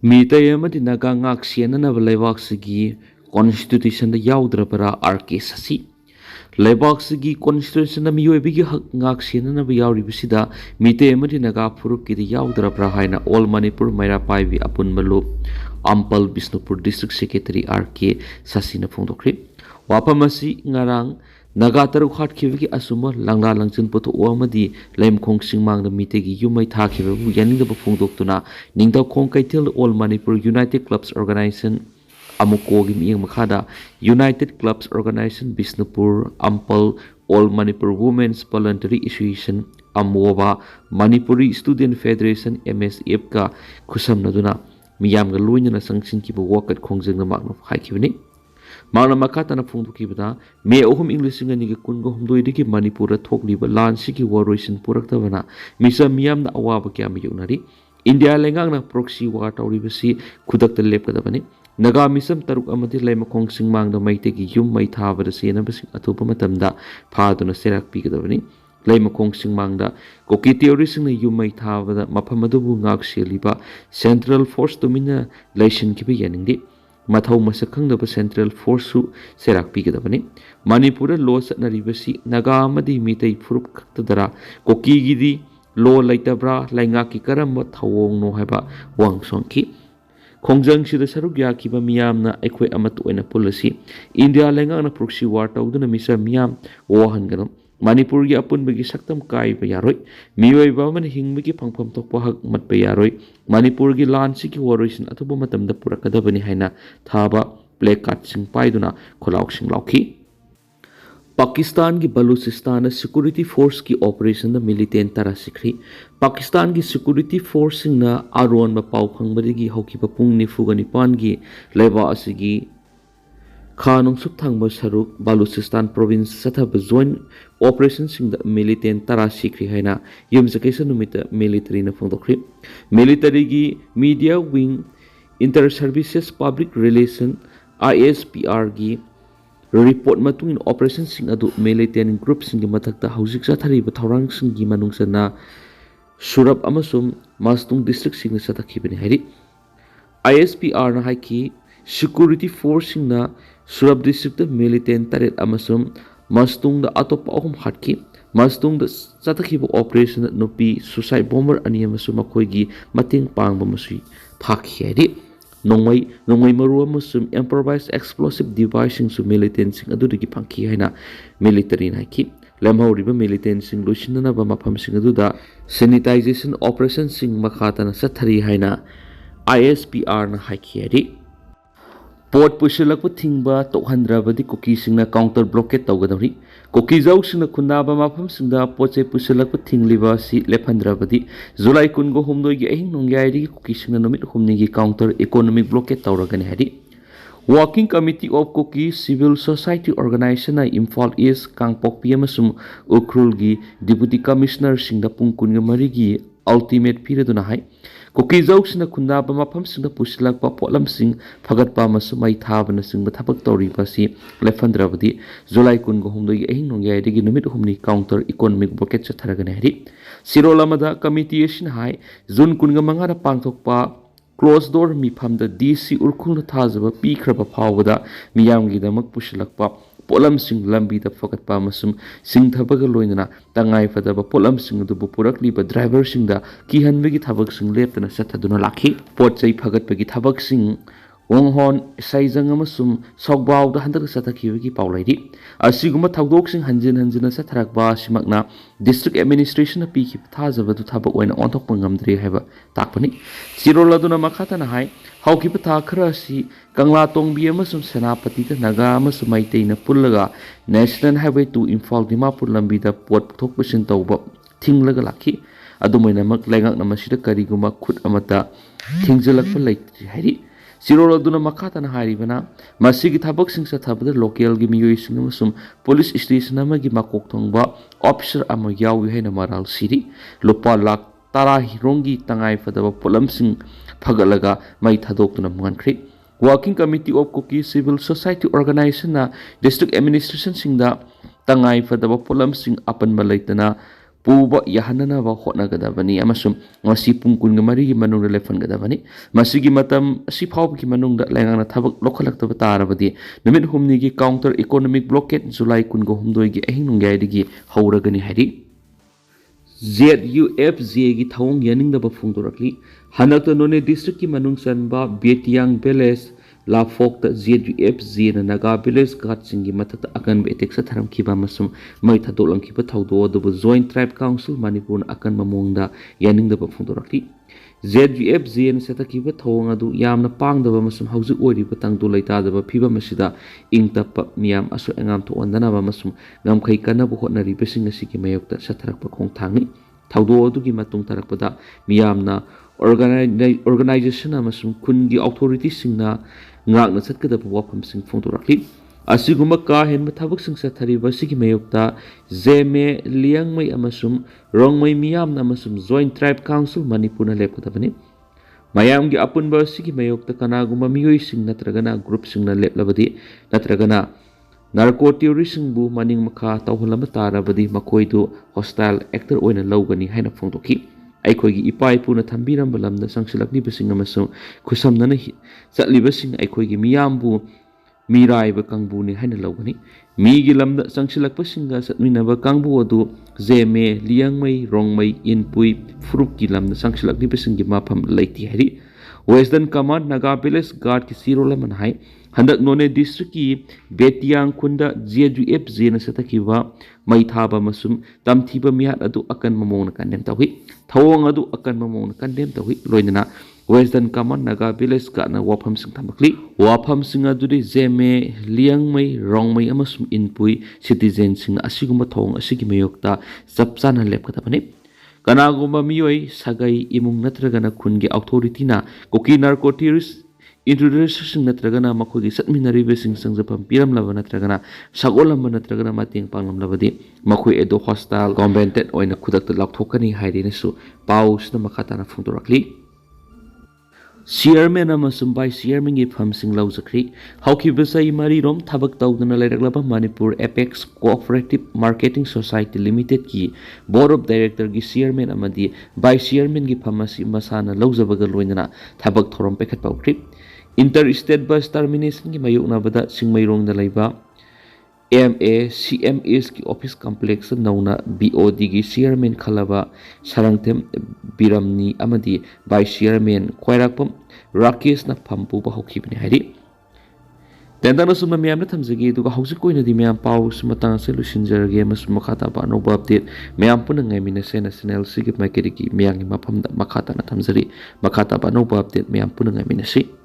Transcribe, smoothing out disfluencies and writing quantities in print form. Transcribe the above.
Meetei amadi naga ngak sienanaba leibak-sigi constitution da yaudra RK Sasi. Leibak-sigi constitution da miyoibigi hak ngak sienanaba yauribasida Meetei amadi naga phurukki yaudra haina All Manipur Mairapaibi Apunmalu Ampal Bisnupur District Secretary RK Sasi na phongdokri. Wapamasi ngarang naga taruk hatkibagi asuma langla langchin putuwa amadi laimkhong singmang da Meetei-gi yumai thakibabu yaningdaba phongdoktuna ningdaw khong kaitel All Manipur United Clubs Organization amukogi miyang makhada United Clubs Organization Bisnupur Ampal All Manipur Women's Voluntary Association Amoba Manipuri Student Federation MSF ka khusamnaduna miyamga loinana sangsinkiba wakat khongjengna makna haikibani. Magna makatana phongdokibada May 3 English nganiga kunga humdoidigi Manipura thokliba lansigi waroisin puraktabana misa miyamna awaba kya mayunari India lengangna proxy war tawribasi khudakta lepkadabani naga misam taruk amadi laimakhong singmangda Meitei-gi yum mai thabada senabasing atupa matamda phaduna serak pigadabani laimakhong singmangda Kuki theory singna yum mai thabada mafam adubu ngak seliba Central Force domina laisin kiba yaningdi Mathau Masakangdaba Central Force su serak pigadabani Manipura law satnaribasi naga amadi Meitei furup kaktadara Kuki gidi law laitabra laingaki karamba thawong no haiba wangsongki khongjang sida saruk yakiba miyamna aikhoi amat oina policy India lengangna proxy war tawduna misa miyam wahanganam Manipur gi apunbagi saktam kaiba yaroi miyoiba man hingbagi phangpham tokpa hak matpa yaroi Manipur gi lansi ki waroisin atuba matamda purakadabani haina thaba placard sing paiduna kholauk sing lauki Pakistan की Balochistan security force की operation militant तरा सिखरी पाकिस्तान की security force आरोन पाव खंबदगी हौकिबा पुंग निफुगा निपान की लेबा असिगी खा नोंसुक थांबा सरुक बलूचिस्तान प्रोविंस सथब जॉइंट ऑपरेशन मिलिटेंट तरा सिखरी हैना यमजकेसन नुमित मिलिटरी न फोंदोखरी मिलिटरी की media wing inter services public relation ISPR की report matungin operation sing adu militant group sing mathakta haujik sathari ba thorang sing gi manungsana surab amasum mastung district sing sathakibani hari ISPR na haiki security force sing na surab district militant taret amasum mastung da atop ahum hatki mastung da sathakhiba operation nopi suicide bomber ani amasum makoi gi mating pangba masui thakhi hari nongmai maru amasum improvised explosive device sing militant sing adudagi phangki haina military na ki lemhauriba militant sing lusinana ba mafam sing aduda sanitization operation sing makhata na sathari haina ISPR na haiki ari port pusilak thingba tokhandrabadi Kuki singna counter blockade tawgadari Kuki jau singna khunaba mafam singda poche pusilak thingliba si lephandrabadi July 10 gi ahing nongyai Kuki singna numit humni gi counter economic blockade tawragani hari Working Committee of Kuki Civil Society Organization na Imphal East Kangpok amasum Ukrul gi Deputy Commissioner singda pungkun mari gi ultimate period hai Kuki jau singna khunaba mafam singda pusilak pa polam sing phagat pa masumai thabana sing bathapak tori pasi lephandrabadi July 10 gi ahing nongyai gi numit humni counter economic blockade chatharagani hari Sirolamada committee shin hai June 15 na pangthokpa closed door mifam da DC urkhung thajaba pikraba phawada miyamgi damak pusilakpa polam sing lambi da fakat pa masum sing thabaga loinana tangai fadaba polam sing du purakli ba driver sing da ki hanbegi thabak sing leptana sathaduna lakhi pot chai phagat pagi thabak sing Wonghon saijang amasum sokbaw da handak sathakibagi paulaidi asiguma thagdok sing hanjin satharakba simakna district administration pi ki thajaba du thabak oina onthok pangamdri haiba takpani siroladuna makhata na hai hauki patha khara si kangla tongbi amasum senapati da naga amasum Meitei na pullaga national highway to Imphal Dimapur lambi da pot thokpasin tawba thinglaga lakhi adumaina mak laingak namasida kariguma khut amata thingjalakpa laitri hari Siroladuna makatana haribana masigi thabak sing sathabada local gi miyoi sing amasum police station amagi makok thongba officer ama yawi haina Maril siri lupa lakh tara hirongi tangai fadaba polam sing phagalaga mai thadokna mankhri Working Committee of Kuki Civil Society Organization na district administration sing da tangai fadaba polam sing apan malaitana puba yahananaba hotnagadabani amasum ngasi pung kunga marigi manungda lefangadabani masigi matam asi phawbki manungda lengana thabak lokhalaktaba tarabadi numit humni gi counter economic blockade July kunga humdoi gi ahin nungai digi hauragani hari ZUF-J gi thawong yaningdaba phungdorakli hanakta none district ki manung sanba Betiang village Lafok ta ZUF-J na naga village gat singi mathakta akan be tek sa tharam kiba masum mai thadol ang kiba thawdo do joint tribe council Manipur akan mamongda yaningdaba phungdorakli ZUF-J na seta kiba thawong adu yamna pangdaba masum hauju ori batang do laita daba phiba masida ingtapa miyam asu engam to ondana ba masum ngamkhai kana bu hotnari besing asiki mayokta satharak pa khong thangni thawdo adu gi matung tarakpada miyamna organization amasum kungi authority singna ngakna satkadaba wafam sing phongdorakli asiguma ka hen mathabak sing sathari basigi mayokta zeme liangmai amasum rongmai miyam amasum joint tribe council Manipur na lepkadabani mayam gi apunba sigi mayokta kanaguma miyoi sing natragana group sing na leplabadi natragana narco terrorism bu maning makha tawhalama tarabadi makoidu hostile actor oina lawgani haina phongdoki ꯑꯩꯈꯣꯏꯒꯤ ꯏꯄꯥ ꯏꯄꯨꯅ ꯊꯝꯕꯤꯔꯝꯕ ꯂꯝꯗ ꯆꯪꯁꯤꯜꯂꯛꯂꯤꯕꯁꯤꯡ ꯑꯃꯁꯨꯡ ꯈꯨꯠꯁꯝꯅꯅ ꯆꯠꯂꯤꯕꯁꯤꯡ ꯑꯩꯈꯣꯏꯒꯤ ꯃꯤꯌꯥꯝꯕꯨ ꯃꯤꯔꯥꯏꯕ ꯀꯥꯡꯕꯨꯅꯤ ꯍꯥꯏꯅ ꯂꯧꯒꯅꯤ ꯃꯤꯒꯤ ꯂꯝꯗ ꯆꯪꯁꯤꯜꯂꯛꯄꯁꯤꯡꯒ ꯆꯠꯃꯤꯟꯅꯕ ꯀꯥꯡꯕꯨ ꯑꯗꯨ ꯖꯦꯃꯦ ꯂꯤꯌꯥꯡꯃꯩ ꯔꯣꯡꯃꯩ ꯏꯟꯄꯨꯏ ꯐꯨꯔꯨꯞꯀꯤ ꯂꯝꯗ ꯆꯪꯁꯤꯜꯂꯛꯂꯤꯕꯁꯤꯡꯒꯤ ꯃꯐꯝ ꯂꯩꯇꯦ ꯍꯥꯏꯔꯤ ꯋꯦꯁꯇꯔꯟ ꯀꯃꯥꯟ ꯅꯥꯒꯥ ꯚꯤꯂꯦꯖ ꯒꯥꯔꯗꯀꯤ ꯆꯤꯔꯣꯜ ꯑꯃꯅ ꯍꯥꯏ ꯍꯟꯗꯛ ꯅꯣꯅꯦ ꯗꯤꯁꯇ꯭ꯔꯤꯛꯀꯤ ꯕꯦꯇꯤꯌꯥꯡ ꯈꯨꯟꯗ ZUF-J na ꯁꯊꯈꯤꯕ ꯃꯩ ꯊꯥꯕ ꯑꯃꯁꯨꯡ ꯇꯝꯊꯤꯕ ꯃꯤꯍꯥꯠ ꯑꯗꯨ ꯑꯀꯟꯕ ꯃꯑꯣꯡꯗ ꯀꯟꯗꯦꯝ ꯇꯧꯏ ꯊꯧꯑꯣꯡ ꯑꯗꯨ ꯑꯀꯟꯕ ꯃꯑꯣꯡꯗ ꯀꯟꯗꯦꯝ ꯇꯧꯏ ꯂꯣꯏꯅꯅ ꯋꯦꯁꯇꯔꯟ ꯀꯃꯟ ꯅꯥꯒꯥ ꯚꯤꯂꯦꯖ ꯒꯥꯔꯗꯅ ꯋꯥꯐꯝꯁꯤꯡ ꯊꯝꯂꯛꯂꯤ ꯋꯥꯐꯝꯁꯤꯡ ꯑꯗꯨꯗꯤ ꯖꯦꯃꯦ ꯂꯤꯌꯥꯡꯃꯩ ꯔꯣꯡꯃꯩ ꯑꯃꯁꯨꯡ ꯏꯟꯄꯨꯏ ꯁꯤꯇꯤꯖꯦꯟꯁꯤꯡꯅ ꯑꯁꯤꯒꯨꯝꯕ ꯊꯧꯑꯣꯡ ꯑꯁꯤꯒꯤ ꯃꯥꯌꯣꯛꯇ ꯆꯞ ꯆꯥꯅ ꯂꯦꯞꯀꯗꯕꯅꯤ ꯀꯅꯥꯒꯨꯝꯕ ꯃꯤꯑꯣꯏ ꯁꯥꯒꯩ ꯏꯃꯨꯡ ꯅꯠꯇ꯭ꯔꯒꯅ ꯈꯨꯟꯒꯤ ꯑꯣꯊꯣꯔꯤꯇꯤꯅ ꯀꯨꯀꯤ narco terrorist introduction natragana makhoi satminaribe sing sangjapam piramlaba natragana sagolamba natragana mating panglamlabadi makhoi edo hostile combatant oina khudakta lakthokani hairine su pausna makhatana phungdorakli chairman amasum vice chairman gi phamsing lauzakri haukibasai marirom thabak tawdana lailaklaba Manipur Apex Cooperative Marketing Society Limited ki board of director gi chairman amadi vice chairman gi phamasi masana laujabaga loinana thabak thorom pekhat paukri interstate bus termination ki mayoknabada singmairongda laiba MACMS ki office complex nauna BOD ki chairman khalaba sarangthem biramni amadi vice chairman khwairakpam Rakesh na phampu ba hokhibni hari tendana sumna miyamna thamjagi duga hausi koina di miyam pau sumatang se lusinjarage mas makhata ba no update miyam punang ngai se national sigip makeriki miyang maphamda makhata na thamjari makhata ba no update miyam punang ngai se